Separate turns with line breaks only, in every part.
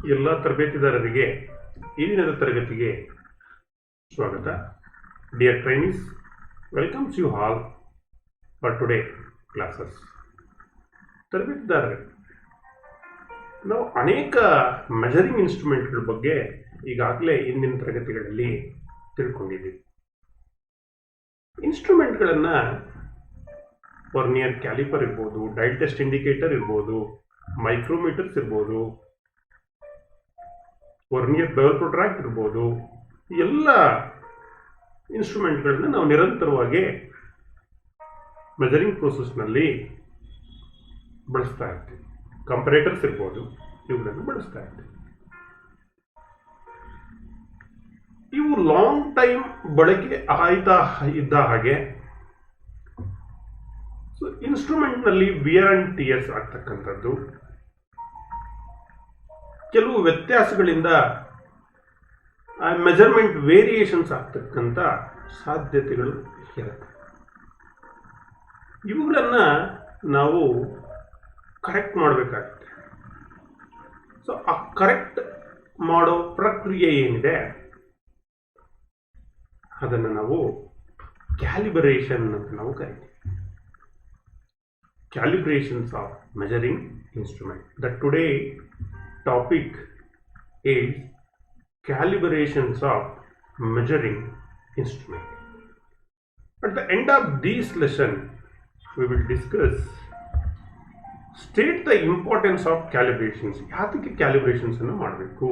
ಎಲ್ಲ ತರಬೇತಿದಾರರಿಗೆ ಈ ದಿನದ ತರಗತಿಗೆ ಸ್ವಾಗತ. Dear trainees, welcomes you all for today classes. ತರಬೇತಿದಾರರೇ, ನಾವು ಅನೇಕ ಮೆಜರಿಂಗ್ ಇನ್ಸ್ಟ್ರೂಮೆಂಟ್ಗಳ ಬಗ್ಗೆ ಈಗಾಗಲೇ ಇಂದಿನ ತರಗತಿಗಳಲ್ಲಿ ತಿಳ್ಕೊಂಡಿದ್ದೀವಿ. ಇನ್ಸ್ಟ್ರೂಮೆಂಟ್ಗಳನ್ನು ವರ್ನಿಯರ್ ಕ್ಯಾಲಿಪರ್ ಇರ್ಬೋದು, ಡಯಲ್ ಟೆಸ್ಟ್ ಇಂಡಿಕೇಟರ್ ಇರ್ಬೋದು, ಮೈಕ್ರೋಮೀಟರ್ಸ್ ಇರ್ಬೋದು, ವರ್ನಿಯರ್ ಬೆವೆಲ್ ಪ್ರೊಟ್ರಾಕ್ಟ್ ಇರ್ಬೋದು, ಎಲ್ಲ ಇನ್ಸ್ಟ್ರೂಮೆಂಟ್ಗಳನ್ನು ನಾವು ನಿರಂತರವಾಗಿ ಮೆಜರಿಂಗ್ ಪ್ರೋಸೆಸ್ನಲ್ಲಿ ಬಳಸ್ತಾ ಇರ್ತೀವಿ. ಕಂಪರೇಟರ್ಸ್ ಇರ್ಬೋದು, ಇವುಗಳನ್ನು ಬಳಸ್ತಾ ಇರ್ತೀವಿ. ಇವು ಲಾಂಗ್ ಟೈಮ್ ಬಳಕೆ ಆಯ್ತಾ ಇದ್ದ ಹಾಗೆ ಇನ್ಸ್ಟ್ರೂಮೆಂಟ್ನಲ್ಲಿ ವಿಯರ್ ಅಂಡ್ ಟಿಯರ್ಸ್ ಆಗ್ತಕ್ಕಂಥದ್ದು, ಕೆಲವು ವ್ಯತ್ಯಾಸಗಳಿಂದ ಮೆಜರ್ಮೆಂಟ್ ವೇರಿಯೇಷನ್ಸ್ ಆಗ್ತಕ್ಕಂಥ ಸಾಧ್ಯತೆಗಳು ಇರುತ್ತೆ. ಇವುಗಳನ್ನು ನಾವು ಕರೆಕ್ಟ್ ಮಾಡಬೇಕಾಗುತ್ತೆ. ಸೊ ಆ ಕರೆಕ್ಟ್ ಮಾಡೋ ಪ್ರಕ್ರಿಯೆ ಏನಿದೆ ಅದನ್ನು ನಾವು ಕ್ಯಾಲಿಬ್ರೇಷನ್ ಅಂತ ನಾವು ಕರಿತೀವಿ. Calibrations of measuring instrument. The today topic is calibrations of measuring instrument. At the end of this lesson, we will discuss state the importance of calibrations. ಯಾತಕ್ಕೆ ಕ್ಯಾಲಿಬ್ರೇಷನ್ಸ್ ಅನ್ನು ಮಾಡಬೇಕು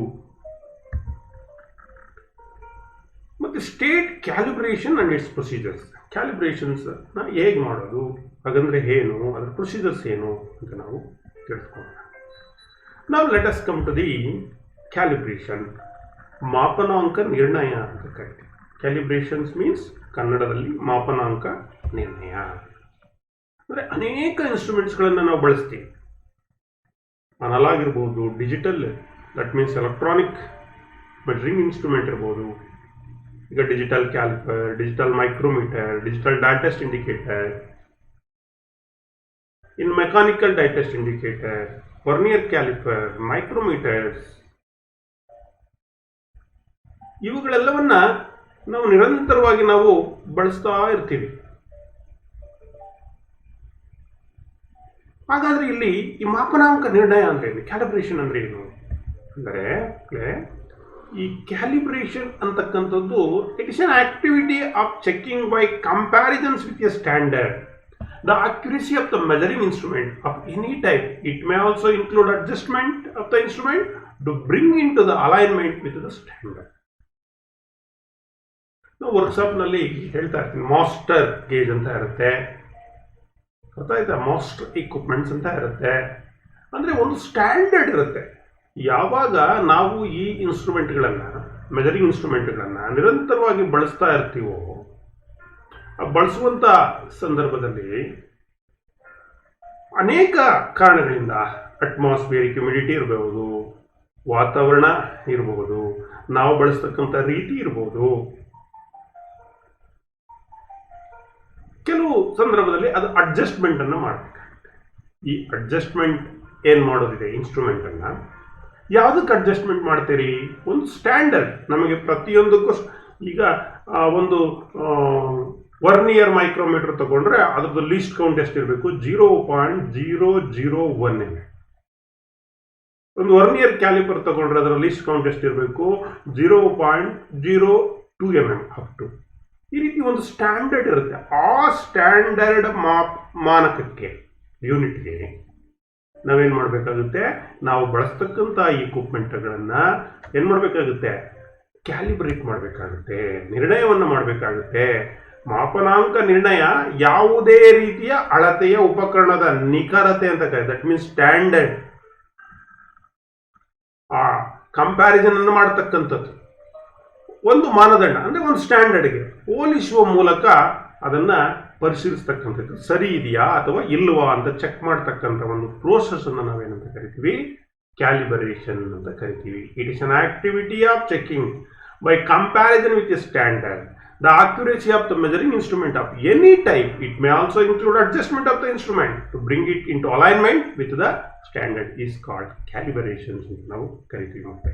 ಮತ್ತು state calibration and its procedures. Calibrations ಹೇಗೆ ಮಾಡೋದು, ಹಾಗಂದ್ರೆ ಏನು, ಅದರ procedures ಏನು ಅಂತ ನಾವು ತಿಳ್ಕೊಳ್ಳೋಣ. Now let us come to the calibration. ಮಾಪನಾಂಕ ನಿರ್ಣಯ ಅಂತ ಕರಿತೀವಿ. ಕ್ಯಾಲಿಬ್ರೇಷನ್ಸ್ ಮೀನ್ಸ್ ಕನ್ನಡದಲ್ಲಿ ಮಾಪನಾಂಕ ನಿರ್ಣಯ. ಅಂದರೆ ಅನೇಕ ಇನ್ಸ್ಟ್ರೂಮೆಂಟ್ಸ್ಗಳನ್ನು ನಾವು ಬಳಸ್ತೀವಿ. ಅನಲಾಗ್ ಇರ್ಬೋದು, digital, that means electronic measuring instrument ಇರ್ಬೋದು. ಈಗ digital caliper, digital micrometer, digital dial test indicator, in mechanical dial test indicator, vernier caliper, micrometers, ಇವುಗಳೆಲ್ಲವನ್ನ ನಾವು ನಿರಂತರವಾಗಿ ನಾವು ಬಳಸ್ತಾ ಇರ್ತೀವಿ. ಹಾಗಾದ್ರೆ ಇಲ್ಲಿ ಈ ಮಾಪನಾಂಕ ನಿರ್ಣಯ ಅಂದ್ರೆ ಏನು, ಕ್ಯಾಲಿಬ್ರೇಷನ್ ಅಂದ್ರೆ ಏನು ಅಂದರೆ, ಈ ಕ್ಯಾಲಿಬ್ರೇಷನ್ ಅಂತಕ್ಕಂಥದ್ದು it is an activity of checking by comparisons with A standard the accuracy of the measuring instrument of any type. It may also include adjustment of the instrument to bring into the alignment with the standard. ನಾವು ವರ್ಕ್ಶಾಪ್ನಲ್ಲಿ ಹೇಳ್ತಾ ಇರ್ತೀನಿ, master gauge ಅಂತ ಇರುತ್ತೆ, ಗೊತ್ತಾಯ್ತಾ, master equipments ಅಂತ ಇರುತ್ತೆ. ಅಂದರೆ ಒಂದು ಸ್ಟ್ಯಾಂಡರ್ಡ್ ಇರುತ್ತೆ. ಯಾವಾಗ ನಾವು ಈ ಇನ್ಸ್ಟ್ರೂಮೆಂಟ್ಗಳನ್ನು, ಮೆಜರಿಂಗ್ ಇನ್ಸ್ಟ್ರೂಮೆಂಟ್ಗಳನ್ನು ನಿರಂತರವಾಗಿ ಬಳಸ್ತಾ ಇರ್ತೀವೋ, ಬಳಸುವಂಥ ಸಂದರ್ಭದಲ್ಲಿ ಅನೇಕ ಕಾರಣಗಳಿಂದ ಅಟ್ಮಾಸ್ಫಿಯರಿಕ್ ಹ್ಯುಮಿಡಿಟಿ ಇರಬಹುದು, ವಾತಾವರಣ ಇರಬಹುದು, ನಾವು ಬಳಸ್ತಕ್ಕಂಥ ರೀತಿ ಇರಬಹುದು, ಕೆಲವು ಸಂದರ್ಭದಲ್ಲಿ ಅದು ಅಡ್ಜಸ್ಟ್ಮೆಂಟ್ ಅನ್ನು ಮಾಡಬೇಕಾಗುತ್ತೆ. ಈ ಅಡ್ಜಸ್ಟ್ಮೆಂಟ್ ಏನು ಮಾಡೋದಿದೆ, ಇನ್ಸ್ಟ್ರೂಮೆಂಟನ್ನು ಯಾವುದಕ್ಕೆ ಅಡ್ಜಸ್ಟ್ಮೆಂಟ್ ಮಾಡ್ತೀರಿ, ಒಂದು ಸ್ಟ್ಯಾಂಡರ್ಡ್ ನಮಗೆ ಪ್ರತಿಯೊಂದಕ್ಕೂ. ಈಗ ಒಂದು ವರ್ನಿಯರ್ ಮೈಕ್ರೋಮೀಟರ್ ತಗೊಂಡ್ರೆ ಅದ್ರದ್ದು ಲೀಸ್ಟ್ ಕೌಂಟ್ ಎಷ್ಟಿರಬೇಕು, 0.001 mm. ಒಂದು ವರ್ನಿಯರ್ ಕ್ಯಾಲಿಪರ್ ತಗೊಂಡ್ರೆ ಅದರ ಲೀಸ್ಟ್ ಕೌಂಟ್ ಎಷ್ಟಿರಬೇಕು, 0.02 mm ಅಪ್ ಟು. ಈ ರೀತಿ ಒಂದು ಸ್ಟ್ಯಾಂಡರ್ಡ್ ಇರುತ್ತೆ. ಆ ಸ್ಟ್ಯಾಂಡರ್ಡ್ ಮಾನಕಕ್ಕೆ, ಯೂನಿಟ್ಗೆ ನಾವೇನು ಮಾಡಬೇಕಾಗುತ್ತೆ, ನಾವು ಬಳಸ್ತಕ್ಕಂಥ ಇಕ್ವಿಪ್ಮೆಂಟ್ಗಳನ್ನು ಏನು ಮಾಡಬೇಕಾಗುತ್ತೆ, ಕ್ಯಾಲಿಬ್ರೇಟ್ ಮಾಡಬೇಕಾಗುತ್ತೆ, ನಿರ್ಣಯವನ್ನು ಮಾಡಬೇಕಾಗುತ್ತೆ. ಮಾಪನಾಂಕ ನಿರ್ಣಯ ಯಾವುದೇ ರೀತಿಯ ಅಳತೆಯ ಉಪಕರಣದ ನಿಖರತೆ ಅಂತ ಕರೀತಾರೆ. That means standard. ಆ ಕಂಪ್ಯಾರಿಸನ್ ಅನ್ನು ಮಾಡತಕ್ಕಂಥದ್ದು ಒಂದು ಮಾನದಂಡ, ಅಂದ್ರೆ ಒಂದು ಸ್ಟ್ಯಾಂಡರ್ಡ್ಗೆ ಹೋಲಿಸುವ ಮೂಲಕ ಅದನ್ನ ಪರಿಶೀಲಿಸ್ತಕ್ಕಂಥದ್ದು, ಸರಿ ಇದೆಯಾ ಅಥವಾ ಇಲ್ವಾ ಅಂತ ಚೆಕ್ ಮಾಡ್ತಕ್ಕಂಥ ಒಂದು ಪ್ರೋಸೆಸ್ ಅನ್ನು ನಾವೇನಂತ ಕರಿತೀವಿ, ಕ್ಯಾಲಿಬ್ರೇಷನ್ ಅಂತ ಕರಿತೀವಿ. It is an activity of checking by comparison with a standard the accuracy of the measuring instrument of any type. It may also include adjustment of the instrument to bring it into alignment with the standard is called calibrations ಅಂತ ನಾವು ಕರಿತೀವಿ. ಮತ್ತೆ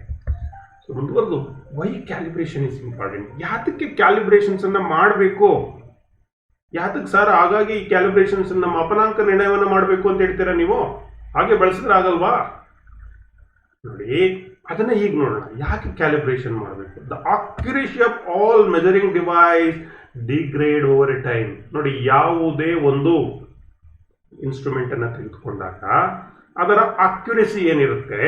so ಮುಂದುವರೆದು Y calibration is important. ಯಾತಕ್ಕೆ ಕ್ಯಾಲಿಬ್ರೇಷನ್ಸ್ ಅನ್ನ ಮಾಡಬೇಕು? ಯಾತಕ್ಕೆ sir ಹಾಗಾಗಿ ಈ ಕ್ಯಾಲಿಬ್ರೇಷನ್ಸ್ ಅನ್ನ ಮಾಪನಾಂಕ ನಿರ್ಣಯವನ್ನು ಮಾಡಬೇಕು ಅಂತ ಹೇಳ್ತೀರಾ ನೀವು? ಹಾಗೆ ಬಳಸಿದ್ರೆ ಆಗಲ್ವಾ? ನೋಡಿ, ಅದನ್ನ ಈಗ ನೋಡೋಣ. ಯಾಕೆ ಕ್ಯಾಲಿಬ್ರೇಷನ್ ಮಾಡಬೇಕು? The accuracy of all measuring device degrade over A time. ನೋಡಿ, ಯಾವುದೇ ಒಂದು ಇನ್ಸ್ಟ್ರೂಮೆಂಟ್ ಅನ್ನ ತೆಗೆದುಕೊಂಡಾಗ ಅದರ ಅಕ್ಯುರೇಸಿ ಏನಿರುತ್ತೆ,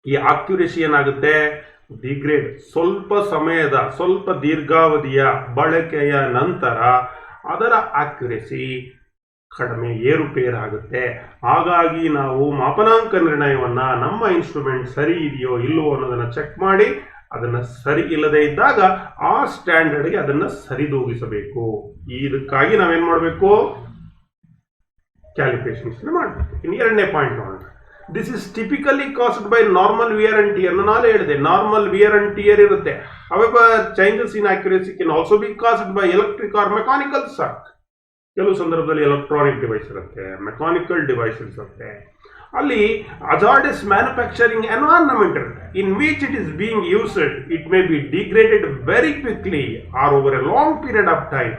ಈ ಅಕ್ಯುರೇಸಿ ಏನಾಗುತ್ತೆ? ಡಿಗ್ರೇಡ್. ಸ್ವಲ್ಪ ದೀರ್ಘಾವಧಿಯ ಬಳಕೆಯ ನಂತರ ಅದರ ಅಕ್ಯುರೇಸಿ ಕಡಿಮೆ, ಏರುಪೇರಾಗುತ್ತೆ. ಹಾಗಾಗಿ ನಾವು ಮಾಪನಾಂಕ ನಿರ್ಣಯವನ್ನ ನಮ್ಮ ಇನ್ಸ್ಟ್ರೂಮೆಂಟ್ ಸರಿ ಇದೆಯೋ ಇಲ್ಲವೋ ಅನ್ನೋದನ್ನ ಚೆಕ್ ಮಾಡಿ ಅದನ್ನ ಸರಿ ಇಲ್ಲದೆ ಇದ್ದಾಗ ಆ ಸ್ಟ್ಯಾಂಡರ್ಡ್ಗೆ ಅದನ್ನ ಸರಿದೂಗಿಸಬೇಕು. ಇದಕ್ಕಾಗಿ ನಾವೇನ್ ಮಾಡಬೇಕು? ಕ್ಯಾಲಿಬ್ರೇಷನ್ಸ್ ಮಾಡಬೇಕು. ಇನ್ನು ಎರಡನೇ ಪಾಯಿಂಟ್ ನೋಡೋಣ. This is typically caused by normal wear and tear. ನಾನು ಹೇಳಿದೆ ನಾರ್ಮಲ್ ವಿಯರ್ ಅಂಡ್ ಟಿಯರ್ ಇರುತ್ತೆ. However, changes in accuracy can also be caused by electric or mechanical shock. ಕೆಲವು ಸಂದರ್ಭದಲ್ಲಿ ಎಲೆಕ್ಟ್ರಾನಿಕ್ ಡಿವೈಸ್ ಇರುತ್ತೆ, ಮೆಕ್ಯಾನಿಕಲ್ ಡಿವೈಸಸ್ ಇರುತ್ತೆ. ಅಲ್ಲಿ hazardous manufacturing environment ಇರುತ್ತೆ. In which it is being used, it may be degraded very quickly or over a long period of time.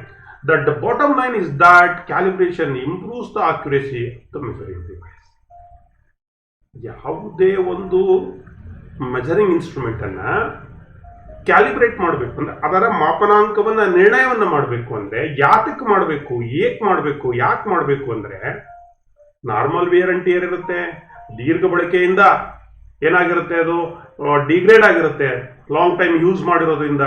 That the bottom line is that calibration improves the accuracy of the measuring device. ಯಾವುದೇ ಒಂದು measuring instrument ಅನ್ನ calibrate ಮಾಡಬೇಕು ಅಂದ್ರೆ, ಅದರ ಮಾಪನಾಂಕವನ್ನ ನಿರ್ಣಯವನ್ನ ಮಾಡಬೇಕು ಅಂದ್ರೆ ಯಾತಕ್ಕೆ ಮಾಡಬೇಕು, ಯಾಕೆ ಮಾಡಬೇಕು ಅಂದ್ರೆ, ನಾರ್ಮಲ್ ವಿಯರ್ ಅಂಡ್ ಟಿಯರ್ ಇರುತ್ತೆ. ದೀರ್ಘ ಬಳಕೆಯಿಂದ ಏನಾಗಿರುತ್ತೆ? ಅದು ಡಿಗ್ರೇಡ್ ಆಗಿರುತ್ತೆ ಲಾಂಗ್ ಟೈಮ್ ಯೂಸ್ ಮಾಡಿರೋದ್ರಿಂದ.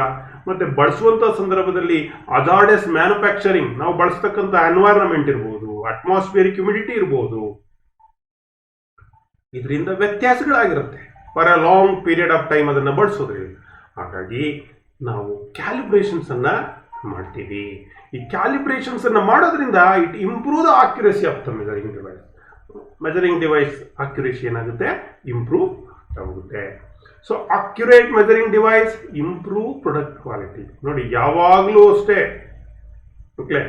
ಮತ್ತೆ ಬಳಸುವಂತ ಸಂದರ್ಭದಲ್ಲಿ ಹಜಾರ್ಡಸ್ ಮ್ಯಾನುಫ್ಯಾಕ್ಚರಿಂಗ್, ನಾವು ಬಳಸ್ತಕ್ಕಂಥ ಎನ್ವೈರನ್ಮೆಂಟ್ ಇರ್ಬೋದು, ಅಟ್ಮಾಸ್ಫಿಯರಿಕ್ ಹ್ಯುಮಿಡಿಟಿ ಇರ್ಬೋದು, ಇದರಿಂದ ವ್ಯತ್ಯಾಸಗಳಾಗಿರುತ್ತೆ for a long period of time ಅದನ್ನ ಬಳಸೋದ್ರಿಂದ. ಹಾಗಾಗಿ ನಾವು ಕ್ಯಾಲಿಬ್ರೇಷನ್ಸ್ ಅನ್ನ ಮಾಡ್ತೀವಿ. ಈ ಕ್ಯಾಲಿಬ್ರೇಷನ್ಸ್ ಅನ್ನ ಮಾಡೋದ್ರಿಂದ it improve the accuracy of the measuring device. Measuring device accuracy ಏನಾಗುತ್ತೆ? ಇಂಪ್ರೂವ್ ಆಗುತ್ತೆ. So accurate measuring device improve product quality. ನೋಡಿ, ಯಾವಾಗಲೂ ಅಷ್ಟೇ ಓಕೆ,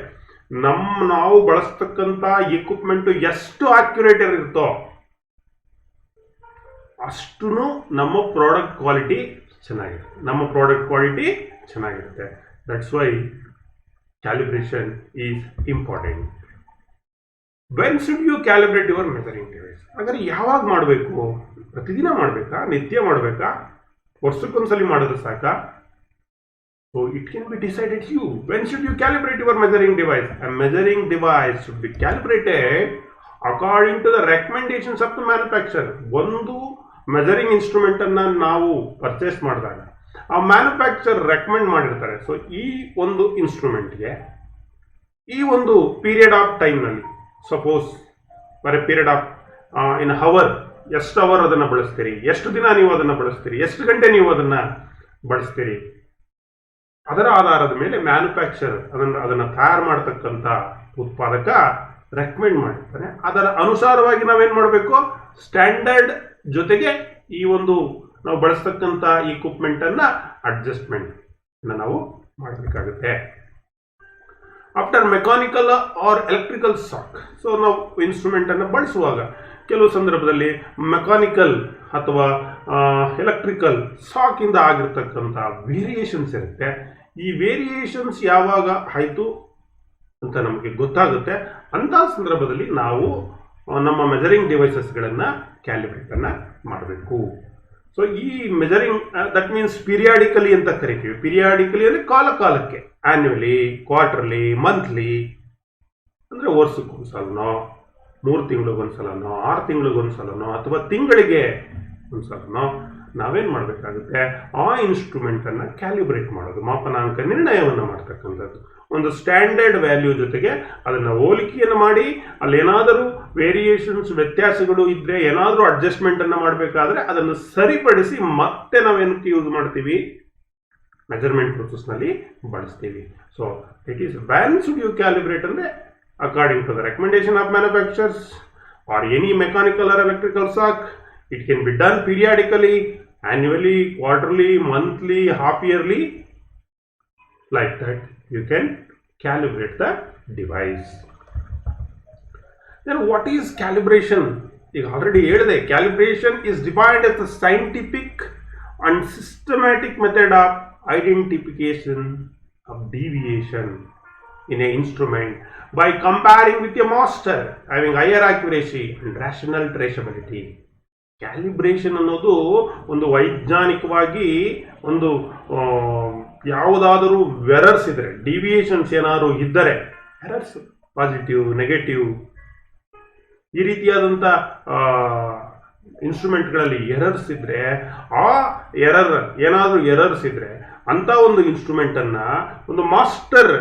ನಾವು ಬಳಸ್ತಕ್ಕಂಥ ಇಕ್ವಿಪ್ಮೆಂಟ್ ಎಷ್ಟು ಅಕ್ಯುರೇಟ್ ಇರುತ್ತೋ ಅಷ್ಟು ನಮ್ಮ ಪ್ರಾಡಕ್ಟ್ ಕ್ವಾಲಿಟಿ ಚೆನ್ನಾಗಿರುತ್ತೆ. That's why calibration is important. When should you calibrate your measuring device? ಹಾಗಾದ್ರೆ ಯಾವಾಗ ಮಾಡಬೇಕು? ಪ್ರತಿದಿನ ಮಾಡಬೇಕಾ? ನಿತ್ಯ ಮಾಡಬೇಕಾ? ವರ್ಷಕ್ಕೊಂದ್ಸಲಿ ಮಾಡಿದ್ರೆ ಸಾಕಾ? So it can be decided you. When should you calibrate your measuring device? A measuring device should be calibrated according to the recommendations of the manufacturer. ಒಂದು ಮೆಜರಿಂಗ್ ಇನ್ಸ್ಟ್ರೂಮೆಂಟ್ ಅನ್ನ ನಾವು ಪರ್ಚೇಸ್ ಮಾಡಿದಾಗ ಆ ಮ್ಯಾನುಫ್ಯಾಕ್ಚರ್ ರೆಕಮೆಂಡ್ ಮಾಡಿರ್ತಾರೆ. So ಈ ಒಂದು ಇನ್ಸ್ಟ್ರೂಮೆಂಟ್ಗೆ ಈ ಒಂದು ಪೀರಿಯಡ್ ಆಫ್ ಟೈಮ್ನಲ್ಲಿ, suppose for A period of in our, ಎಷ್ಟು ಅವರ್ ಅದನ್ನು ಬಳಸ್ತೀರಿ, ಎಷ್ಟು ದಿನ ನೀವು ಅದನ್ನು ಬಳಸ್ತೀರಿ, ಎಷ್ಟು ಗಂಟೆ ನೀವು ಅದನ್ನು ಬಳಸ್ತೀರಿ, ಅದರ ಆಧಾರದ ಮೇಲೆ ಮ್ಯಾನುಫ್ಯಾಕ್ಚರ್ ಅದನ್ನು ತಯಾರು ಮಾಡತಕ್ಕಂಥ ಉತ್ಪಾದಕ ರೆಕಮೆಂಡ್ ಮಾಡಿರ್ತಾನೆ. ಅದರ ಅನುಸಾರವಾಗಿ ನಾವೇನು ಮಾಡಬೇಕು? ಸ್ಟ್ಯಾಂಡರ್ಡ್ ಜೊತೆಗೆ ಈ ಒಂದು ನಾವು ಬಳಸ್ತಕ್ಕಂಥ ಇಕ್ವಿಪ್ಮೆಂಟ್ ಅನ್ನ ಅಡ್ಜಸ್ಟ್ಮೆಂಟ್ ನಾವು ಮಾಡಬೇಕಾಗುತ್ತೆ. After mechanical or electrical shock, so ನಾವು ಇನ್ಸ್ಟ್ರೂಮೆಂಟ್ ಅನ್ನು ಬಳಸುವಾಗ ಕೆಲವು ಸಂದರ್ಭದಲ್ಲಿ ಮೆಕ್ಯಾನಿಕಲ್ ಅಥವಾ ಎಲೆಕ್ಟ್ರಿಕಲ್ ಶಾಕ್ ಇಂದ ಆಗಿರ್ತಕ್ಕಂಥ ವೇರಿಯೇಷನ್ಸ್ ಇರುತ್ತೆ. ಈ ವೇರಿಯೇಷನ್ಸ್ ಯಾವಾಗ ಆಯಿತು ಅಂತ ನಮಗೆ ಗೊತ್ತಾಗುತ್ತೆ. ಅಂಥ ಸಂದರ್ಭದಲ್ಲಿ ನಾವು ನಮ್ಮ ಮೆಜರಿಂಗ್ ಡಿವೈಸಸ್ಗಳನ್ನು ಕ್ಯಾಲಿಬ್ರೇಟನ್ನು ಮಾಡಬೇಕು. ಸೊ ಈ ಮೆಜರಿಂಗ್ ದಟ್ ಮೀನ್ಸ್ ಪಿರಿಯಾಡಿಕಲಿ ಅಂತ ಕರಿತೀವಿ. ಪಿರಿಯಾಡಿಕಲಿ ಅಂದರೆ ಕಾಲಕ್ಕೆ, ಆನ್ಯುವಲಿ, ಕ್ವಾರ್ಟರ್ಲಿ, ಮಂತ್ಲಿ ಅಂದರೆ ವರ್ಷಕ್ಕೊಂದ್ಸಲನೋ, 3 ತಿಂಗಳಿಗೊಂದ್ಸಲನೋ, 6 ತಿಂಗಳಿಗೊಂದ್ಸಲನೋ ಅಥವಾ ತಿಂಗಳಿಗೆ ಒಂದ್ಸಲನೋ ನಾವೇನು ಮಾಡಬೇಕಾಗುತ್ತೆ? ಆ ಇನ್ಸ್ಟ್ರೂಮೆಂಟನ್ನು ಕ್ಯಾಲಿಬ್ರೇಟ್ ಮಾಡೋದು, ಮಾಪನಾಂಕ ನಿರ್ಣಯವನ್ನು ಮಾಡ್ತಕ್ಕಂಥದ್ದು. ಒಂದು ಸ್ಟ್ಯಾಂಡರ್ಡ್ ವ್ಯಾಲ್ಯೂ ಜೊತೆಗೆ ಅದನ್ನು ಹೋಲಿಕೆಯನ್ನು ಮಾಡಿ ಅಲ್ಲೇನಾದರೂ ವೇರಿಯೇಷನ್ಸ್, ವ್ಯತ್ಯಾಸಗಳು ಇದ್ದರೆ, ಏನಾದರೂ ಅಡ್ಜಸ್ಟ್ಮೆಂಟನ್ನು ಮಾಡಬೇಕಾದ್ರೆ ಅದನ್ನು ಸರಿಪಡಿಸಿ ಮತ್ತೆ ನಾವೇನಕ್ಕೆ ಯೂಸ್ ಮಾಡ್ತೀವಿ? ಮೆಜರ್ಮೆಂಟ್ ಪ್ರೊಸೆಸ್ನಲ್ಲಿ ಬಳಸ್ತೀವಿ. So it is when should you calibrate ಅಂದರೆ according to the recommendation of manufacturers or any mechanical or electrical shock. It can be done periodically, annually, quarterly, monthly, half yearly, Like that, you can calibrate the device. Then what is calibration? ಈಗ already ಹೇಳಿದೆ, calibration is defined as the scientific and systematic method of identification of deviation in an instrument by comparing with a master having higher accuracy and rational traceability. Calibration ಅನ್ನೋದು ಒಂದು ವೈಜ್ಞಾನಿಕವಾಗಿ ಒಂದು ಯಾವುದಾದರೂ errors ಇದ್ದರೆ, deviations ಏನಾದರೂ ಇದ್ದರೆ, errors positive negative ಈ ರೀತಿಯಾದಂಥ ಇನ್ಸ್ಟ್ರೂಮೆಂಟ್ಗಳಲ್ಲಿ ಎರರ್ಸ್ ಇದ್ದರೆ, ಆ ಏನಾದರೂ ಎರರ್ಸ್ ಇದ್ದರೆ ಅಂಥ ಒಂದು ಇನ್ಸ್ಟ್ರೂಮೆಂಟನ್ನು ಒಂದು ಮಾಸ್ಟರ್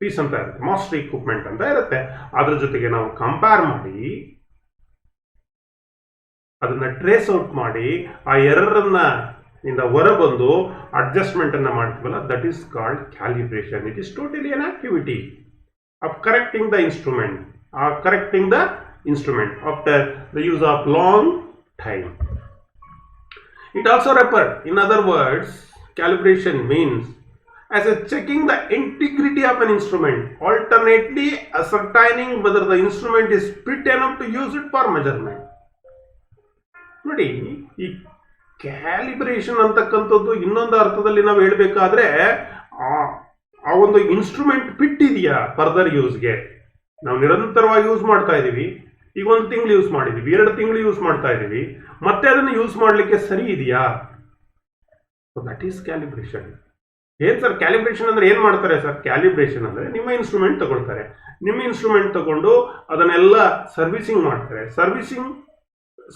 ಪೀಸ್ ಅಂತ ಇರುತ್ತೆ, ಮಾಸ್ಟರ್ ಇಕ್ವಿಪ್ಮೆಂಟ್ ಅಂತ ಇರುತ್ತೆ, ಅದ್ರ ಜೊತೆಗೆ ನಾವು ಕಂಪೇರ್ ಮಾಡಿ ಅದನ್ನು ಟ್ರೇಸ್ ಔಟ್ ಮಾಡಿ ಆ ಎರರನ್ನು ಇಂದ ಹೊರಬಂದು ಅಡ್ಜಸ್ಟ್ಮೆಂಟನ್ನು ಮಾಡ್ತೀವಲ್ಲ, that is called calibration. It is totally an activity of correcting the instrument, after the use of long time. It also refers, in other words, calibration means as a checking the integrity of an instrument, alternately ascertaining whether the instrument is fit enough to use it for measurement. ನೋಡಿ, ಈ calibration ಅಂತಕ್ಕಂಥದ್ದು ಇನ್ನೊಂದು ಅರ್ಥದಲ್ಲಿ ನಾವು ಹೇಳಬೇಕಾದ್ರೆ ಆ ಒಂದು instrument fit ಇದೆಯಾ ಫರ್ದರ್ ಯೂಸ್ಗೆ. ನಾವು ನಿರಂತರವಾಗಿ ಯೂಸ್ ಮಾಡ್ತಾ ಇದ್ದೀವಿ, ಈಗ 1 ತಿಂಗಳು ಯೂಸ್ ಮಾಡಿದ್ದೀವಿ, 2 ತಿಂಗಳು ಯೂಸ್ ಮಾಡ್ತಾ ಇದ್ದೀವಿ, ಮತ್ತೆ ಅದನ್ನು ಯೂಸ್ ಮಾಡಲಿಕ್ಕೆ ಸರಿ ಇದೆಯಾ? That is calibration. ಏನು ಸರ್ ಕ್ಯಾಲಿಬ್ರೇಷನ್ ಅಂದರೆ ಏನು ಮಾಡ್ತಾರೆ ಸರ್? ಕ್ಯಾಲಿಬ್ರೇಷನ್ ಅಂದರೆ ನಿಮ್ಮ ಇನ್ಸ್ಟ್ರೂಮೆಂಟ್ ತಗೊಳ್ತಾರೆ, ನಿಮ್ಮ ಇನ್ಸ್ಟ್ರೂಮೆಂಟ್ ತಗೊಂಡು ಅದನ್ನೆಲ್ಲ ಸರ್ವಿಸಿಂಗ್ ಮಾಡ್ತಾರೆ.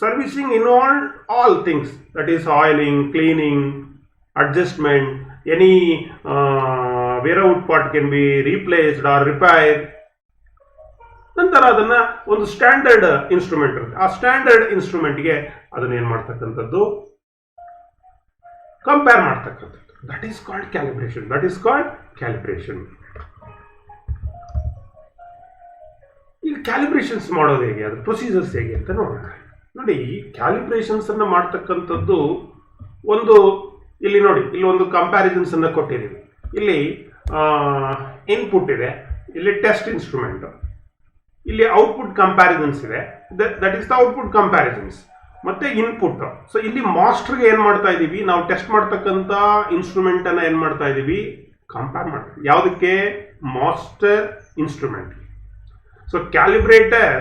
Servicing involve all things, that is oiling, cleaning, adjustment, any wear out part can be replaced or repair. ನಂತರ ಅದನ್ನು ಒಂದು ಸ್ಟ್ಯಾಂಡರ್ಡ್ ಇನ್ಸ್ಟ್ರೂಮೆಂಟ್ ಇರುತ್ತೆ, ಆ ಸ್ಟ್ಯಾಂಡರ್ಡ್ ಇನ್ಸ್ಟ್ರೂಮೆಂಟ್ಗೆ ಅದನ್ನ ಏನು ಮಾಡ್ತಕ್ಕಂಥದ್ದು, ಕಂಪೇರ್ ಮಾಡ್ತಕ್ಕಂಥದ್ದು. That is called calibration. ಈಗ ಕ್ಯಾಲಿಬ್ರೇಷನ್ಸ್ ಮಾಡೋದು ಹೇಗೆ, ಅದ್ರ ಪ್ರೊಸೀಜರ್ಸ್ ಹೇಗೆ ಅಂತ ನೋಡೋಣ. ನೋಡಿ, ಕ್ಯಾಲಿಬ್ರೇಷನ್ಸ್ ಅನ್ನು ಮಾಡ್ತಕ್ಕಂಥದ್ದು ಇಲ್ಲಿ ನೋಡಿ, ಇಲ್ಲಿ ಒಂದು ಕಂಪ್ಯಾರಿಸನ್ಸ್ ಅನ್ನು ಕೊಟ್ಟಿದ್ದೀವಿ. ಇಲ್ಲಿ ಇನ್ಪುಟ್ ಇದೆ, ಇಲ್ಲಿ ಟೆಸ್ಟ್ ಇನ್ಸ್ಟ್ರೂಮೆಂಟ್, ಇಲ್ಲಿ ಔಟ್ಪುಟ್ ಕಂಪ್ಯಾರಿಸನ್ಸ್ ಇದೆ, that is the output comparisons, ಮತ್ತೆ ಇನ್ಪುಟ್. ಸೊ ಇಲ್ಲಿ ಮಾಸ್ಟರ್ಗೆ ಏನು ಮಾಡ್ತಾ ಇದ್ದೀವಿ, ನಾವು ಟೆಸ್ಟ್ ಮಾಡ್ತಕ್ಕಂಥ ಇನ್ಸ್ಟ್ರೂಮೆಂಟ್ ಅನ್ನ ಏನು ಮಾಡ್ತಾ ಇದ್ದೀವಿ, ಕಂಪೇರ್ ಮಾಡ್ತೀವಿ. ಯಾವುದಕ್ಕೆ? Master instrument. So calibrator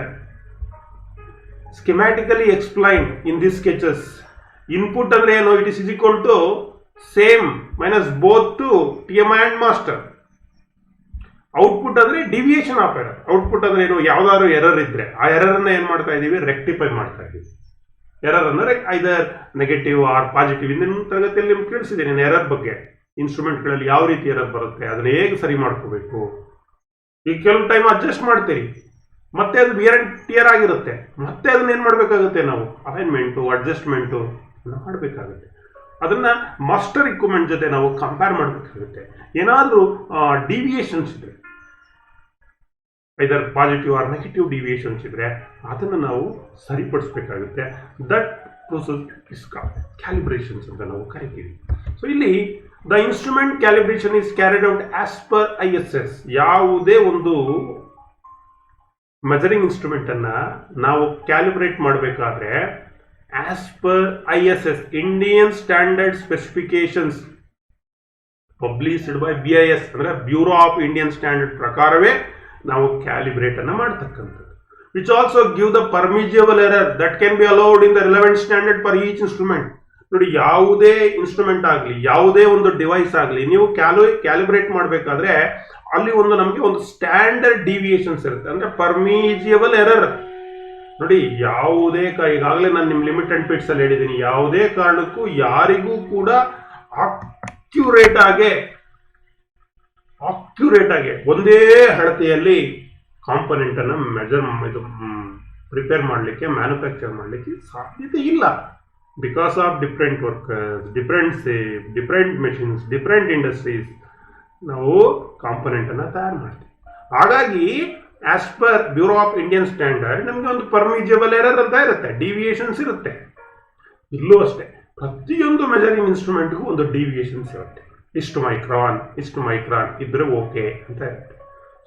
schematically explained in these sketches. Input ಅಂದ್ರೆ ಏನು? It is equal to same minus both to TMI and master. Output ಅಂದರೆ ಡಿವಿಯೇಷನ್ ಆಫ್ ಎರರ್. ಔಟ್ಪುಟ್ ಅಂದರೆ ಏನು? ಯಾವ್ದಾದ್ರು ಎರರ್ ಇದ್ರೆ ಆ ಎರರನ್ನು ಏನು ಮಾಡ್ತಾ ಇದ್ದೀವಿ, ರೆಕ್ಟಿಫೈ ಮಾಡ್ತಾ ಇದ್ದೀವಿ. ಎರರ್ ಅಂದರೆ ಐದರ್ ನೆಗೆಟಿವ್ ಆರ್ ಪಾಸಿಟಿವ್. ಇಂದಿನ ತರಗತಿಯಲ್ಲಿ ನಿಮ್ಗೆ ತಿಳಿಸಿದ್ದೀನಿ ಎರರ್ ಬಗ್ಗೆ, ಇನ್ಸ್ಟ್ರೂಮೆಂಟ್ಗಳಲ್ಲಿ ಯಾವ ರೀತಿ ಎರರ್ ಬರುತ್ತೆ, ಅದನ್ನ ಹೇಗೆ ಸರಿ ಮಾಡ್ಕೋಬೇಕು. ಈಗ ಕೆಲವು ಟೈಮ್ ಅಡ್ಜಸ್ಟ್ ಮಾಡ್ತೀರಿ, ಮತ್ತೆ ಅದು ವಿಯರ್ ಅಂಡ್ ಟಿಯರ್ ಆಗಿರುತ್ತೆ, ಮತ್ತೆ ಅದನ್ನ ಏನು ಮಾಡಬೇಕಾಗುತ್ತೆ, ನಾವು ಅಲೈನ್ಮೆಂಟು ಅಡ್ಜಸ್ಟ್ಮೆಂಟು ಮಾಡಬೇಕಾಗುತ್ತೆ. ಅದನ್ನ ಮಾಸ್ಟರ್ ಇಕ್ವಿಪ್ಮೆಂಟ್ ಜೊತೆ ನಾವು ಕಂಪೇರ್ ಮಾಡಬೇಕಾಗುತ್ತೆ. ಏನಾದರೂ ಡಿವಿಯೇಷನ್ಸ್ ಇದ್ರೆ, ಐದರ್ ಪಾಸಿಟಿವ್ ಆರ್ ನೆಗೆಟಿವ್ ಡಿವಿಯೇಷನ್ಸ್ ಇದ್ರೆ ಅದನ್ನು ನಾವು ಸರಿಪಡಿಸ್ಬೇಕಾಗುತ್ತೆ. ದಟ್ ಪ್ರೊಸೆಸ್ ಇಸ್ ಕಾಲ್ಡ್ ಕ್ಯಾಲಿಬ್ರೇಷನ್ಸ್ ಅಂತ ನಾವು ಕರಿತೀವಿ. ಸೊ ಇಲ್ಲಿ the instrument calibration is carried out as per ISS. ಯಾವುದೇ ಒಂದು ಮೆಜರಿಂಗ್ ಇನ್ಸ್ಟ್ರೂಮೆಂಟ್ ಅನ್ನ ನಾವು ಕ್ಯಾಲಿಬ್ರೇಟ್ ಮಾಡಬೇಕಾದ್ರೆ as per ISS, Indian standard specifications published by BIS ಅಂದ್ರೆ ಬ್ಯೂರೋ ಆಫ್ ಇಂಡಿಯನ್ ಸ್ಟ್ಯಾಂಡರ್ಡ್ ಪ್ರಕಾರವೇ ನಾವು ಕ್ಯಾಲಿಬ್ರೇಟ್ ಅನ್ನ ಮಾಡ್ತಕ್ಕಂಥದ್ದು. Which also give the permissible error that can be allowed in the relevant standard for each instrument. ನೋಡಿ, ಯಾವುದೇ instrument ಆಗಲಿ, ಯಾವುದೇ ಒಂದು ಡಿವೈಸ್ ಆಗಲಿ, ನೀವು ಕ್ಯಾಲಿಬ್ರೇಟ್ ಮಾಡಬೇಕಾದ್ರೆ ಅಲ್ಲಿ ನಮಗೆ ಒಂದು ಸ್ಟ್ಯಾಂಡರ್ಡ್ ಡಿವಿಯೇಷನ್ಸ್ ಇರುತ್ತೆ, ಅಂದ್ರೆ ಪರ್ಮಿಸಿಬಲ್ ಎರರ್. ನೋಡಿ, ಯಾವುದೇ ಈಗಾಗಲೇ ನಾನು ನಿಮ್ಮ ಲಿಮಿಟ್ ಅಂಡ್ ಫಿಟ್ಸ್ ಅಲ್ಲಿ ಹೇಳಿದ್ದೀನಿ, ಯಾವುದೇ ಕಾರಣಕ್ಕೂ ಯಾರಿಗೂ ಕೂಡ ಅಕ್ಯುರೇಟ್ ಆಗಿ ಒಂದೇ ಅಳತೆಯಲ್ಲಿ ಕಾಂಪೊನೆಂಟ್ ಅನ್ನು ಪ್ರಿಪೇರ್ ಮಾಡಲಿಕ್ಕೆ, ಮ್ಯಾನುಫ್ಯಾಕ್ಚರ್ ಮಾಡಲಿಕ್ಕೆ ಸಾಧ್ಯತೆ ಇಲ್ಲ. Because of different workers, different machines, different industries ನಾವು ಕಾಂಪೊನೆಂಟ್ ಅನ್ನ ತಯಾರು ಮಾಡ್ತೀವಿ. ಹಾಗಾಗಿ as per bureau of Indian standard ನಮಗೆ ಒಂದು ಪರ್ಮಿಸಿಬಲ್ ಎರರ್ ಅಂತ ಇರುತ್ತೆ, ಡಿವಿಯೇಷನ್ಸ್ ಇರುತ್ತೆ. ಇಲ್ಲೂ ಅಷ್ಟೇ, ಪ್ರತಿಯೊಂದು ಮೆಜರಿಂಗ್ ಇನ್ಸ್ಟ್ರೂಮೆಂಟ್ಗೂ ಒಂದು ಡಿವಿಯೇಷನ್ಸ್ ಇರುತ್ತೆ. ಇಷ್ಟು ಮೈಕ್ರಾನ್ ಇದ್ರೆ ಓಕೆ ಅಂತ ಇರುತ್ತೆ.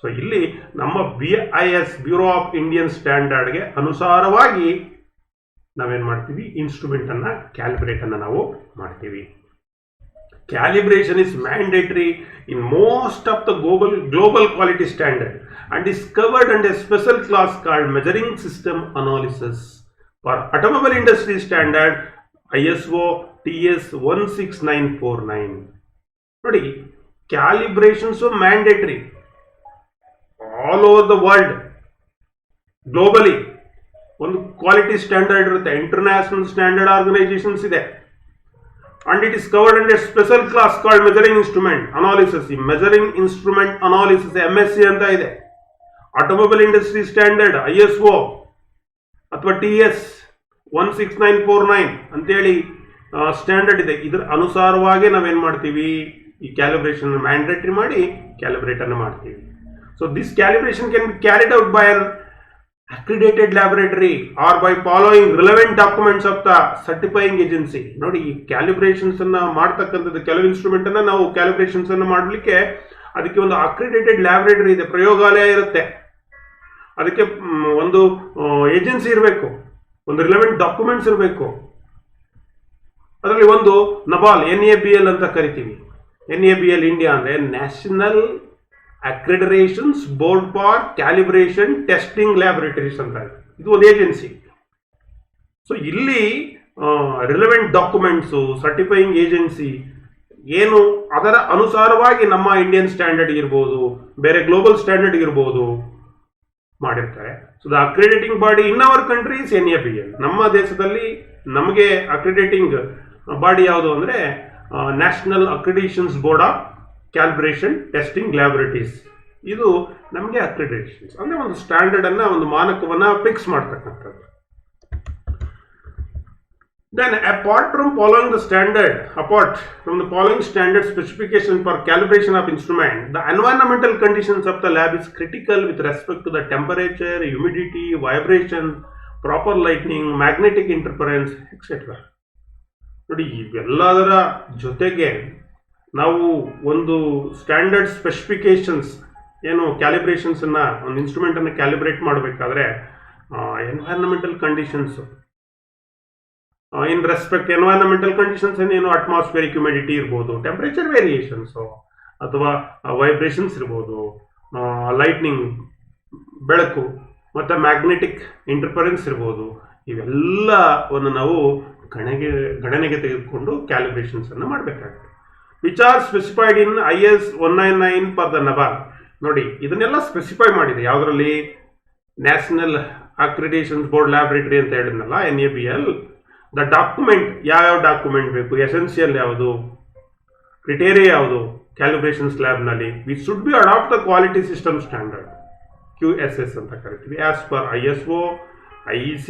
ಸೊ ಇಲ್ಲಿ ನಮ್ಮ BIS ಬ್ಯೂರೋ ಆಫ್ ಇಂಡಿಯನ್ ಸ್ಟ್ಯಾಂಡರ್ಡ್ಗೆ ಅನುಸಾರವಾಗಿ ನಾವೇನು ಮಾಡ್ತೀವಿ, ಇನ್ಸ್ಟ್ರೂಮೆಂಟ್ ಅನ್ನ ಕ್ಯಾಲಿಬ್ರೇಟ್ ಅನ್ನ ನಾವು ಮಾಡ್ತೀವಿ. Calibration is mandatory in most of the global quality standard and is covered under a special class called measuring system analysis. For automobile industry standard ISO TS 16949. ನೋಡಿ, calibrations mandatory all over the world. Globally ಒಂದು quality standard ಇರುತ್ತೆ, international standard organisations ಇದೆ. And it is covered under a special class called measuring instrument analysis. ಈ measuring instrument analysis MSc ಅಂತ ಇದೆ. Automobile industry standard ISO ಅಥವಾ TS 16949 ಅಂತೇಳಿ standard ಇದೆ. ಇದರ ಅನುಸಾರವಾಗಿ ನಾವೇನ್ ಮಾಡ್ತೀವಿ, ಈ ಕ್ಯಾಲಿಬ್ರೇಷನ್ ಮ್ಯಾಂಡೇಟರಿ ಮಾಡಿ ಕ್ಯಾಲಿಬ್ರೇಟ್ ಅನ್ನು ಮಾಡ್ತೀವಿ. So this calibration can be carried out by an accredited laboratory or by following relevant documents of the certifying agency. ನೋಡಿ, ಈ ಕ್ಯಾಲಿಬ್ರೇಷನ್ಸ್ ಅನ್ನ ಮಾಡ್ತಕ್ಕಂಥದ್ದು, ಕೆಲವು ಇನ್ಸ್ಟ್ರೂಮೆಂಟ್ ಅನ್ನ ನಾವು ಕ್ಯಾಲಿಬ್ರೇಷನ್ಸ್ ಅನ್ನ ಮಾಡಲಿಕ್ಕೆ ಅದಕ್ಕೆ ಒಂದು ಅಕ್ರಿಡೇಟೆಡ್ ಲ್ಯಾಬೊರೇಟರಿ ಇದೆ, ಪ್ರಯೋಗಾಲಯ ಇರುತ್ತೆ, ಅದಕ್ಕೆ ಒಂದು ಏಜೆನ್ಸಿ ಇರಬೇಕು, ಒಂದು ರಿಲೆವೆಂಟ್ ಡಾಕ್ಯುಮೆಂಟ್ಸ್ ಇರಬೇಕು. ಅದರಲ್ಲಿ ಒಂದು ನಬಾಲ್ NABL ಅಂತ ಕರಿತೀವಿ. NABL ಇಂಡಿಯಾ ಅಂದ್ರೆ national accreditations board for calibration testing laboratories ಅಂತ. ಇದು ಒಂದು ಏಜೆನ್ಸಿ. ಸೊ ಇಲ್ಲಿ ರಿಲೆವೆಂಟ್ ಡಾಕ್ಯುಮೆಂಟ್ಸು, ಸರ್ಟಿಫೈಯಿಂಗ್ ಏಜೆನ್ಸಿ ಏನು ಅದರ ಅನುಸಾರವಾಗಿ ನಮ್ಮ ಇಂಡಿಯನ್ ಸ್ಟ್ಯಾಂಡರ್ಡ್ ಇರ್ಬೋದು, ಬೇರೆ ಗ್ಲೋಬಲ್ ಸ್ಟ್ಯಾಂಡರ್ಡ್ ಇರ್ಬೋದು ಮಾಡಿರ್ತಾರೆ. So the accreditating body in our countries NABL. ನಮ್ಮ ದೇಶದಲ್ಲಿ ನಮಗೆ ಅಕ್ರೆಡಿಟೇಟಿಂಗ್ ಬಾಡಿ ಯಾವುದು ಅಂದರೆ national accreditations board of calibration testing laboratories. ಇದು ನಮಗೆ ಅಕ್ರೆಡಿಟೇಷನ್ಸ್ ಅಂದರೆ ಒಂದು ಸ್ಟ್ಯಾಂಡರ್ಡ್ ಅನ್ನ, ಒಂದು ಮಾನಕವನ್ನ ಫಿಕ್ಸ್ ಮಾಡ್ತಕ್ಕಂಥದ್ದು. Then apart from following the standard specification for calibration of instrument, the environmental conditions of the lab is critical with respect to the temperature, humidity, vibration, proper lighting, magnetic interference, etc. ನೋಡಿ, ಇವೆಲ್ಲದರ ಜೊತೆಗೆ ನಾವು ಒಂದು standard specifications ಏನು ಕ್ಯಾಲಿಬ್ರೇಷನ್ಸ್ ಅನ್ನ, ಒಂದು instrument ಅನ್ನು calibrate ಮಾಡಬೇಕಾದ್ರೆ environmental conditions in respect environmental conditions ಏನು, ಅಟ್ಮಾಸ್ಫಿಯರಿಕ್ ಹ್ಯುಮಿಡಿಟಿ ಇರ್ಬೋದು, ಟೆಂಪರೇಚರ್ ವೇರಿಯೇಷನ್ಸು ಅಥವಾ ವೈಬ್ರೇಷನ್ಸ್ ಇರ್ಬೋದು, ಲೈಟ್ನಿಂಗ್ ಬೆಳಕು ಮತ್ತು ಮ್ಯಾಗ್ನೆಟಿಕ್ ಇಂಟರ್ಫರೆನ್ಸ್ ಇರ್ಬೋದು. ಇವೆಲ್ಲವನ್ನು ನಾವು ಗಣನೆಗೆ ತೆಗೆದುಕೊಂಡು ಕ್ಯಾಲಿಬ್ರೇಷನ್ಸ್ ಅನ್ನು ಮಾಡಬೇಕಾಗುತ್ತೆ. Which are specified in IS 199 for the NABL. ನೋಡಿ, ಇದನ್ನೆಲ್ಲ ಸ್ಪೆಸಿಫೈ ಮಾಡಿದೆ ಯಾವುದರಲ್ಲಿ, ನ್ಯಾಷನಲ್ ಅಕ್ರಿಡೇಷನ್ಸ್ ಬೋರ್ಡ್ ಲ್ಯಾಬೊರೇಟರಿ ಅಂತ ಹೇಳಿದ್ನಲ್ಲ NABL. ದ ಡಾಕ್ಯುಮೆಂಟ್, ಯಾವ್ಯಾವ ಡಾಕ್ಯುಮೆಂಟ್ ಬೇಕು, ಎಸೆನ್ಷಿಯಲ್ ಯಾವುದು, ಕ್ರಿಟೇರಿಯಾ ಯಾವುದು ಕ್ಯಾಲಿಬ್ರೇಷನ್ಸ್ ಲ್ಯಾಬ್ನಲ್ಲಿ. We should be adopt the quality system standard QSS ಅಂತ ಕರಿತೀವಿ, ಆಸ್ ಪರ್ ISO IEC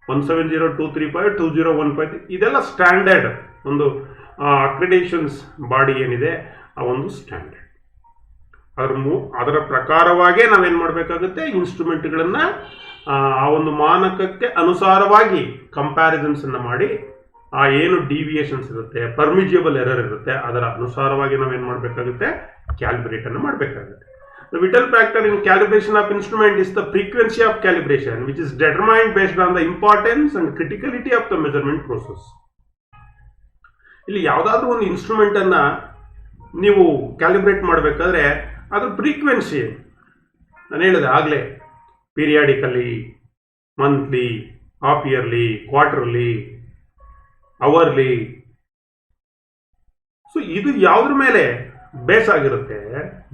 170-235 2015. ಇದೆಲ್ಲ ಸ್ಟ್ಯಾಂಡರ್ಡ್, ಒಂದು ಅಕ್ರಿಡೇಷನ್ಸ್ ಬಾಡಿ ಏನಿದೆ ಆ ಒಂದು ಸ್ಟ್ಯಾಂಡರ್ಡ್. ಅದರ ಪ್ರಕಾರವಾಗೇ ನಾವೇನು ಮಾಡಬೇಕಾಗುತ್ತೆ, ಇನ್ಸ್ಟ್ರೂಮೆಂಟ್ಗಳನ್ನು ಆ ಒಂದು ಮಾನಕಕ್ಕೆ ಅನುಸಾರವಾಗಿ ಕಂಪ್ಯಾರಿಸನ್ಸ್ ಅನ್ನು ಮಾಡಿ, ಆ ಏನು ಡಿವಿಯೇಷನ್ಸ್ ಇರುತ್ತೆ, ಪರ್ಮಿಜಿಬಲ್ ಎರರ್ ಇರುತ್ತೆ, ಅದರ ಅನುಸಾರವಾಗಿ ನಾವೇನು ಮಾಡಬೇಕಾಗುತ್ತೆ, ಕ್ಯಾಲಿಬ್ರೇಟ್ ಅನ್ನು ಮಾಡಬೇಕಾಗುತ್ತೆ. The vital factor in calibration of instrument is the frequency of calibration, which is determined based on the importance and criticality of the measurement process. ಇಲ್ಲಿ ಯಾವುದಾದ್ರೂ ಒಂದು ಇನ್ಸ್ಟ್ರೂಮೆಂಟ್ ಅನ್ನ ನೀವು ಕ್ಯಾಲಿಬ್ರೇಟ್ ಮಾಡಬೇಕಾದ್ರೆ ಅದ್ರ ಫ್ರೀಕ್ವೆನ್ಸಿ ನಾನು ಹೇಳಿದೆ ಆಗಲೇ, periodically, monthly, half yearly, quarterly, hourly. So ಇದು ಯಾವುದ್ರ ಮೇಲೆ ಬೇಸ್ ಆಗಿರುತ್ತೆ,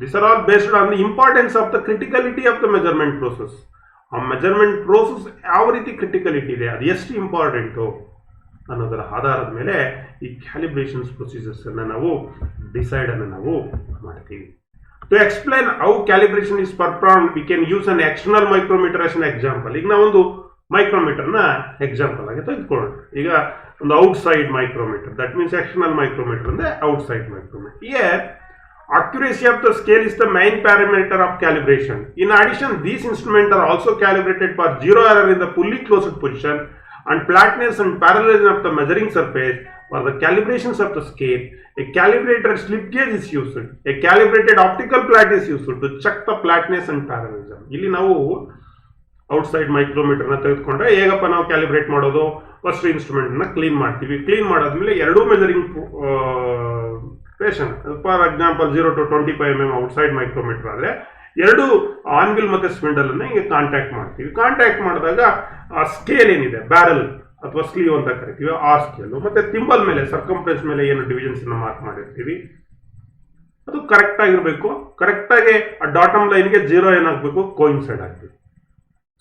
this are all based on the importance of the criticality of the measurement process. ಆ ಮೆಜರ್ಮೆಂಟ್ ಪ್ರೋಸೆಸ್ ಯಾವ ರೀತಿ ಕ್ರಿಟಿಕಲಿಟಿ ಇದೆ, ಅದು ಎಷ್ಟು ಇಂಪಾರ್ಟೆಂಟು ಅನ್ನೋದರ ಆಧಾರದ ಮೇಲೆ ಈ ಕ್ಯಾಲಿಬ್ರೇಷನ್ಸ್ ಪ್ರೊಸೀಜರ್ಸ್ ಅನ್ನು ನಾವು ಡಿಸೈಡ್ ಅನ್ನು ನಾವು ಮಾಡ್ತೀವಿ. To explain how calibration is performed we can use an external micrometer as an example. ಈಗ ನಾವೊಂದು ಮೈಕ್ರೋಮೀಟರ್ನ ಎಕ್ಸಾಂಪಲ್ ಆಗಿ ತೆಗೆದುಕೊಳ್ಳೋಣ. ಈಗ ಒಂದು outside micrometer, that means external micrometer ಅಂದರೆ outside micrometer. Here, accuracy of the scale is the main parameter of calibration. In addition, these instruments are also calibrated for zero error in the fully closed position and flatness and parallelism of the measuring surface, for the calibrations of the scale, a calibrated slip gauge is used, a calibrated optical plat is used to check the flatness and parallelism. ಇಲ್ಲಿ ನಾವು outside ಮೈಕ್ರೋಮೀಟರ್ನ ತೆಗೆದುಕೊಂಡ್ರೆ ಹೇಗಪ್ಪ ನಾವು calibrate ಮಾಡೋದು, first ಇನ್ಸ್ಟ್ರೂಮೆಂಟ್ನ clean ಮಾಡ್ತೀವಿ. Clean ಮಾಡಾದ್ಮೇಲೆ ಎರಡೂ measuring patience, for example 0 to 25 mm outside micrometre ಆದರೆ ಎರಡು ಆನ್ವಿಲ್ ಮತ್ತು ಸ್ಪಿಂಡಲ್ ಅನ್ನ ಹಿಂಗೆ ಕಾಂಟ್ಯಾಕ್ಟ್ ಮಾಡ್ತೀವಿ. ಕಾಂಟ್ಯಾಕ್ಟ್ ಮಾಡಿದಾಗ ಆ ಸ್ಕೇಲ್ ಏನಿದೆ, ಬ್ಯಾರಲ್ ಅಥವಾ ಸ್ಲೀವ್ ಅಂತ ಕರಿತೀವಿ, ಆ ಸ್ಕೇಲು ಮತ್ತೆ ತಿಂಬಲ್ ಮೇಲೆ ಸರ್ಕಂಫರೆನ್ಸ್ ಮೇಲೆ ಏನು ಡಿವಿಷನ್ಸ್ ಮಾರ್ಕ್ ಮಾಡಿರ್ತೀವಿ ಅದು ಕರೆಕ್ಟ್ ಆಗಿರಬೇಕು. ಕರೆಕ್ಟಾಗಿ ಆ ಡಾಟಮ್ ಲೈನ್ಗೆ 0 ಏನಾಗಬೇಕು, ಕೋಯಿನ್ಸೈಡ್ ಆಗಬೇಕು.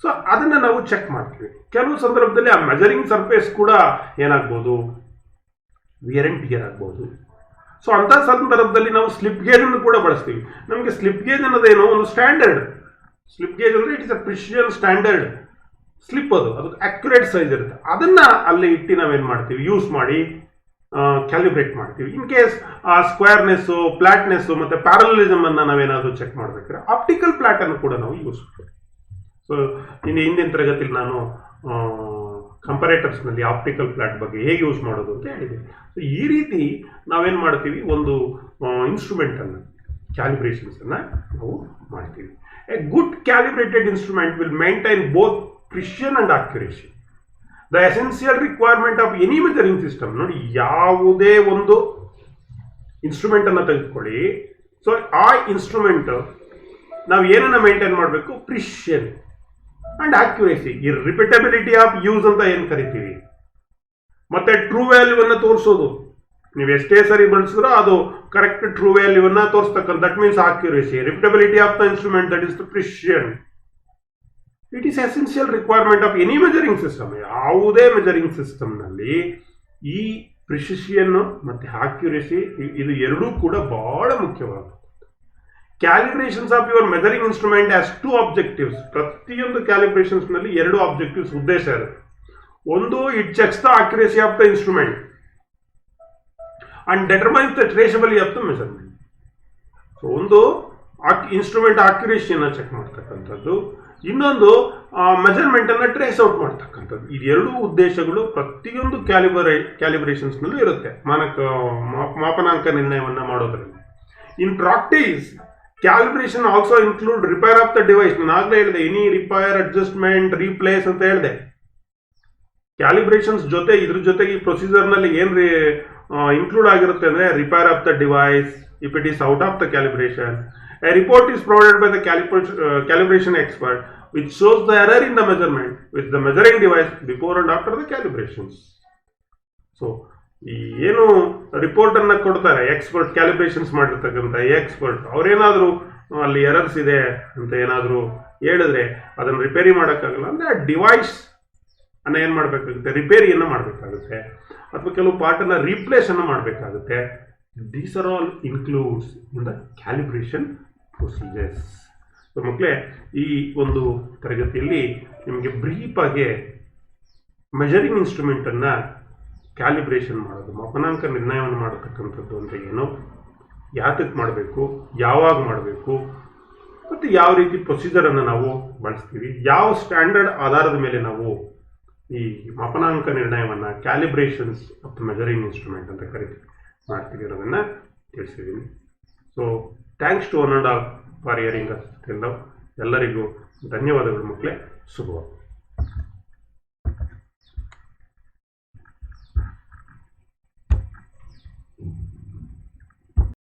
ಸೊ ಅದನ್ನ ನಾವು ಚೆಕ್ ಮಾಡ್ತೀವಿ. ಕೆಲವು ಸಂದರ್ಭದಲ್ಲಿ ಆ ಮೆಜರಿಂಗ್ ಸರ್ಫೇಸ್ ಕೂಡ ಏನಾಗ್ಬೋದು, ವಿಯರ್ ಅಂಡ್ ಟಿಯರ್ ಆಗ್ಬೋದು. ಸೊ ಅಂಥ ಸಂದರ್ಭದಲ್ಲಿ ನಾವು ಸ್ಲಿಪ್ ಗೇಜ್ ಅನ್ನು ಕೂಡ ಬಳಸ್ತೀವಿ. ನಮಗೆ ಸ್ಲಿಪ್ ಗೇಜ್ ಅನ್ನೋದೇನೋ ಒಂದು ಸ್ಟ್ಯಾಂಡರ್ಡ್. ಸ್ಲಿಪ್ ಗೇಜ್ ಅಂದ್ರೆ it is a precision standard slip, ಅದು ಅಕ್ಯುರೇಟ್ ಸೈಜ್ ಇರುತ್ತೆ. ಅದನ್ನ ಅಲ್ಲಿ ಇಟ್ಟು ನಾವೇನ್ ಮಾಡ್ತೀವಿ, ಯೂಸ್ ಮಾಡಿ ಕ್ಯಾಲಿಬ್ರೇಟ್ ಮಾಡ್ತೀವಿ. ಇನ್ ಕೇಸ್ ಆ ಸ್ಕ್ವೇರ್ನೆಸ್ಸು, ಫ್ಲಾಟ್ನೆಸ್ಸು ಮತ್ತೆ ಪ್ಯಾರಲಿಸಮ್ ಅನ್ನ ನಾವೇನಾದ್ರೂ ಚೆಕ್ ಮಾಡ್ಬೇಕಾದ್ರೆ ಆಪ್ಟಿಕಲ್ ಪ್ಲಾಟ್ ಅನ್ನು ಕೂಡ ನಾವು ಯೂಸ್ ಮಾಡ್ತೀವಿ. ಸೊ ಹಿಂದಿನ ತರಗತಿಯಲ್ಲಿ ನಾನು ಕಂಪರೇಟರ್ಸ್ನಲ್ಲಿ ಆಪ್ಟಿಕಲ್ ಪ್ಲಾಟ್ ಬಗ್ಗೆ ಹೇಗೆ ಯೂಸ್ ಮಾಡೋದು ಅಂತ ಹೇಳಿದೆ. ಸೊ ಈ ರೀತಿ ನಾವೇನು ಮಾಡ್ತೀವಿ, ಒಂದು ಇನ್ಸ್ಟ್ರೂಮೆಂಟನ್ನು ಕ್ಯಾಲಿಬ್ರೇಷನ್ಸನ್ನು ನಾವು ಮಾಡ್ತೀವಿ. A good calibrated instrument will maintain both precision and accuracy. The essential requirement of any measuring system. ನೋಡಿ, ಯಾವುದೇ ಒಂದು ಇನ್ಸ್ಟ್ರೂಮೆಂಟನ್ನು ತೆಗೆದುಕೊಳ್ಳಿ, ಸೊ ಆ ಇನ್ಸ್ಟ್ರೂಮೆಂಟ್ ನಾವು ಏನನ್ನ ಮೇಂಟೈನ್ ಮಾಡಬೇಕು, ಪ್ರಿಸಿಷನ್ ಅಂಡ್ ಅಕ್ಯುರೇಸಿ, ಈ ರಿಪಿಟಬಿಲಿಟಿ ಆಫ್ ಯೂಸ್ ಅಂತ ಏನು ಕರಿತೀವಿ, ಮತ್ತೆ ಟ್ರೂ ವ್ಯಾಲ್ಯೂವನ್ನು ತೋರಿಸೋದು. ನೀವು ಎಷ್ಟೇ ಸರಿ ಬಳಸಿದ್ರೂ ಅದು ಕರೆಕ್ಟ್ ಟ್ರೂ ವ್ಯಾಲ್ಯೂವನ್ನು ತೋರಿಸ್ತಕ್ಕಂಥ, that means accuracy, repeatability of the instrument, that is the precision. It is essential requirement of any measuring system. ಯಾವುದೇ ಮೆಜರಿಂಗ್ ಸಿಸ್ಟಮ್ನಲ್ಲಿ ಈ ಪ್ರಿಸಿಷನ್ ಮತ್ತೆ ಅಕ್ಯುರೇಸಿ ಇದು ಎರಡೂ ಕೂಡ ಬಹಳ ಮುಖ್ಯವಾದ. Calibrations of your measuring instrument has 2 objectives. ಪ್ರತಿಯೊಂದು ಕ್ಯಾಲಿಬ್ರೇಷನ್ಸ್ ನಲ್ಲಿ 2 ಆಬ್ಜೆಕ್ಟಿವ್ಸ್, ಉದ್ದೇಶ ಇರುತ್ತೆ. ಒಂದು, it checks the accuracy of the instrument and determines the traceability of the measurement. So ಒಂದು ಇನ್ಸ್ಟ್ರೂಮೆಂಟ್ ಅಕ್ಯುರೇಸಿಯನ್ನು ಚೆಕ್ ಮಾಡ್ತಕ್ಕಂಥದ್ದು, ಇನ್ನೊಂದು ಮೆಜರ್ಮೆಂಟ್ ಅನ್ನ ಟ್ರೇಸ್ ಔಟ್ ಮಾಡ್ತಕ್ಕಂಥದ್ದು. ಇದೆರಡೂ ಉದ್ದೇಶಗಳು ಪ್ರತಿಯೊಂದು ಕ್ಯಾಲಿಬ್ರೇಷನ್ಸ್ ನಲ್ಲೂ ಇರುತ್ತೆ, ಮಾಪನಾಂಕ ನಿರ್ಣಯವನ್ನ ಮಾಡೋದ್ರಲ್ಲಿ. In practice calibration also include repair of the device. ನಾನು ಆಗ್ಲೇ ಹೇಳಿದೆ, ಎನಿ ರಿಪೇರ್, ಅಡ್ಜಸ್ಟ್ಮೆಂಟ್, ರೀಪ್ಲೇಸ್ ಅಂತ ಹೇಳಿದೆ. ಕ್ಯಾಲಿಬ್ರೇಷನ್ಸ್ ಜೊತೆ ಇದ್ರ ಜೊತೆಗೆ ಈ ಪ್ರೊಸೀಜರ್ ನಲ್ಲಿ ಏನ್ ಇನ್ಕ್ಲೂಡ್ ಆಗಿರುತ್ತೆ ಅಂದ್ರೆ, repair of the device if it is out of the calibration. A report is provided by the calibration expert which shows the error in the measurement with the measuring device before and after the calibrations. So ಏನು report ಅನ್ನ ಕೊಡ್ತಾರೆ expert, ಕ್ಯಾಲಿಬ್ರೇಷನ್ಸ್ ಮಾಡಿರ್ತಕ್ಕಂಥ expert, ಅವ್ರೇನಾದ್ರು ಅಲ್ಲಿ errors ಇದೆ ಅಂತ ಏನಾದ್ರು ಹೇಳಿದ್ರೆ ಅದನ್ನು ರಿಪೇರಿ ಮಾಡೋಕ್ಕಾಗಲ್ಲ ಅಂದ್ರೆ ಆ ಡಿವೈಸ್ ಅನ್ನ ಏನ್ ಮಾಡಬೇಕಾಗುತ್ತೆ, ರಿಪೇರಿಯನ್ನು ಮಾಡಬೇಕಾಗುತ್ತೆ, ಅಥವಾ ಕೆಲವು ಪಾರ್ಟನ್ನ ರೀಪ್ಲೇಸ್ ಅನ್ನು ಮಾಡಬೇಕಾಗುತ್ತೆ. These are all includes in the calibration procedures. So ಮಕ್ಕಳೇ, ಈ ಒಂದು ತರಗತಿಯಲ್ಲಿ ನಿಮಗೆ ಬ್ರೀಫ್ ಆಗಿ ಮೆಜರಿಂಗ್ ಇನ್ಸ್ಟ್ರೂಮೆಂಟ್ ಅನ್ನ ಕ್ಯಾಲಿಬ್ರೇಷನ್ ಮಾಡೋದು, ಮಾಪನಾಂಕ ನಿರ್ಣಯವನ್ನು ಮಾಡತಕ್ಕಂಥದ್ದು ಅಂತ ಏನು, ಯಾತಕ್ಕೆ ಮಾಡಬೇಕು, ಯಾವಾಗ ಮಾಡಬೇಕು, ಮತ್ತು ಯಾವ ರೀತಿ ಪ್ರೊಸೀಜರ್ ಅನ್ನು ನಾವು ಬಳಸ್ತೀವಿ, ಯಾವ ಸ್ಟ್ಯಾಂಡರ್ಡ್ ಆಧಾರದ ಮೇಲೆ ನಾವು ಈ ಮಾಪನಾಂಕ ನಿರ್ಣಯವನ್ನ calibrations of the measuring instrument ಅಂತ ಕರಿತೀವಿ ಮಾಡ್ತೀವಿ ಅನ್ನೋದನ್ನ ತಿಳಿಸಿದ್ದೀನಿ. So thanks to one and all for hearing us. ಎಲ್ಲರಿಗೂ ಧನ್ಯವಾದಗಳು ಮಕ್ಕಳೇ. ಶುಭವಾಗಲಿ.